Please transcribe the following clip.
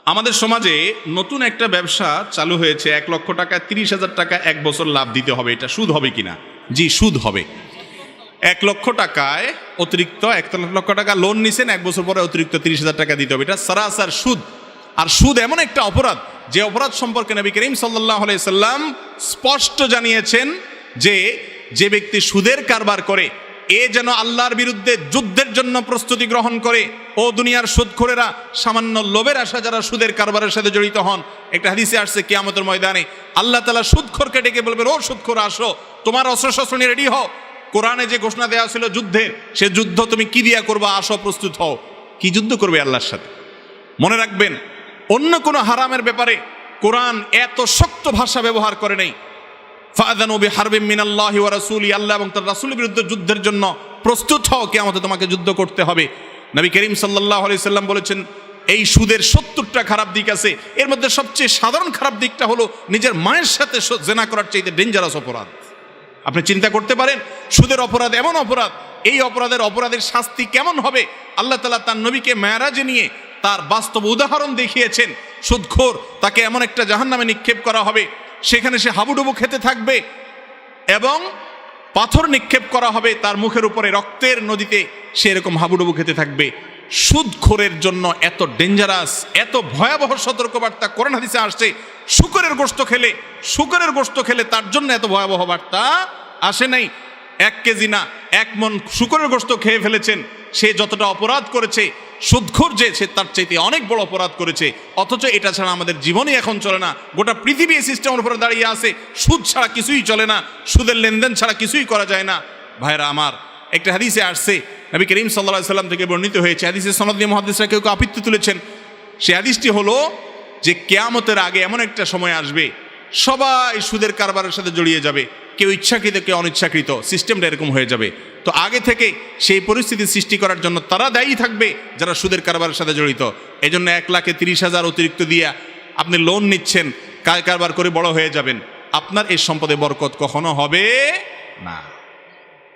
আমাদের সমাজে নতুন একটা ব্যবসা চালু হয়েছে। 1 লক্ষ টাকা 30,000 টাকা 1 বছর লাভ দিতে হবে। এটা সুদ হবে কিনা? জি, সুদ হবে। 1 লক্ষ টাকায় অতিরিক্ত 1 লক্ষ টাকা লোন নিছেন, 1 বছর পরে অতিরিক্ত 30,000 টাকা দিতে হবে। এটা সরাসর সুদ। আর সুদ এমন একটা অপরাধ, যে অপরাধ সম্পর্কে নবী করিম সাল্লাল্লাহু আলাইহি সাল্লাম স্পষ্ট জানিয়েছেন যে যে ব্যক্তি সুদের কারবার করে এ যেন আল্লাহর বিরুদ্ধে যুদ্ধের জন্য প্রস্তুতি গ্রহণ করে। ও দুনিয়ার সুদখোরেরা, সামান্য লোভের আশা যারা সুদের কারবারের সাথে জড়িত হন, একটা হাদিসে আসছে কিয়ামতের ময়দানে আল্লাহ তাআলা সুদখোরকে ডেকে বলবেন, ও সুদখোর আসো, তোমার অস্ত্রশস্ত্র নিয়ে রেডি হও। কোরআনে যে ঘোষণা দেওয়া ছিল যুদ্ধের, সে যুদ্ধ তুমি কি দিয়া করবা? আসো, প্রস্তুত হও। কি যুদ্ধ করবে আল্লাহর সাথে? মনে রাখবেন, অন্য কোনো হারামের ব্যাপারে কোরআন এত শক্ত ভাষা ব্যবহার করে নেই। ফাআযানু বিহারবিম মিনাল্লাহি ওয়া রাসূলিহি, আল্লাহ এবং তার রাসূলের বিরুদ্ধে যুদ্ধের জন্য প্রস্তুত হও, কিয়ামতে তোমাকে যুদ্ধ করতে হবে। নবী করিম সাল্লাল্লাহু আলাইহি সাল্লাম বলেছেন, এই সুদের 70টা খারাপ দিক আছে, এর মধ্যে সবচেয়ে সাধারণ খারাপ দিকটা হলো নিজের মায়ের সাথে জেনা করার চাইতে ডেঞ্জারাস অপরাধ। আপনি চিন্তা করতে পারেন, সুদের অপরাধ এমন অপরাধ, এই অপরাধের শাস্তি কেমন হবে? আল্লাহ তাআলা তার নবীকে মেরাজে নিয়ে তার বাস্তব উদাহরণ দেখিয়েছেন। সুদখোর, তাকে এমন একটা জাহান্নামে নিক্ষেপ করা হবে, সেখানে সে হাবুডুবু খেতে থাকবে এবং পাথর নিক্ষেপ করা হবে তার মুখের উপরে, রক্তের নদীতে সে এরকম হাবুডুবু খেতে থাকবে। সুদখোরের জন্য এত ডেঞ্জারাস, এত ভয়াবহ সতর্কবার্তা কোরআন হাদিসে আসছে। শুকরের গোশত খেলে তার জন্য এত ভয়াবহ বার্তা আসে নাই। 1 কেজি না, 1 মণ শুকরের গোশত খেয়ে ফেলেছেন, সে যতটা অপরাধ করেছে, সুদখোর যে সে তার চাইতে অনেক বড় অপরাধ করেছে। অথচ এটা ছাড়া আমাদের জীবনই এখন চলে না। গোটা পৃথিবী এই সিস্টেমের উপরে দাঁড়িয়ে আছে, সুদ ছাড়া কিছুই চলে না, সুদের লেনদেন ছাড়া কিছুই করা যায় না। ভাইরা আমার, একটা হাদিসে আসছে, নবী করিম সাল্লাল্লাহু আলাইহি সাল্লাম থেকে বর্ণিত হয়েছে, হাদিসের সনদ দিয়ে মুহাদ্দিসরা কেউ আপত্তি তুলেছেন। সে হাদিসটি হলো যে কিয়ামতের আগে এমন একটা সময় আসবে, সবাই সুদের কারবারের সাথে জড়িয়ে যাবে, কেউ ইচ্ছাকৃত কেউ অনিচ্ছাকৃত, সিস্টেমটা এরকম হয়ে যাবে। তো আগে থেকে সেই পরিস্থিতি সৃষ্টি করার জন্য তারা দায়ী থাকবে যারা সুদের কারবারের সাথে জড়িত। এই জন্য 1,30,000 অতিরিক্ত দিয়ে আপনি লোন নিচ্ছেন, কারবার করে বড় হয়ে যাবেন, আপনার এই সম্পদে বরকত কখনো হবে না।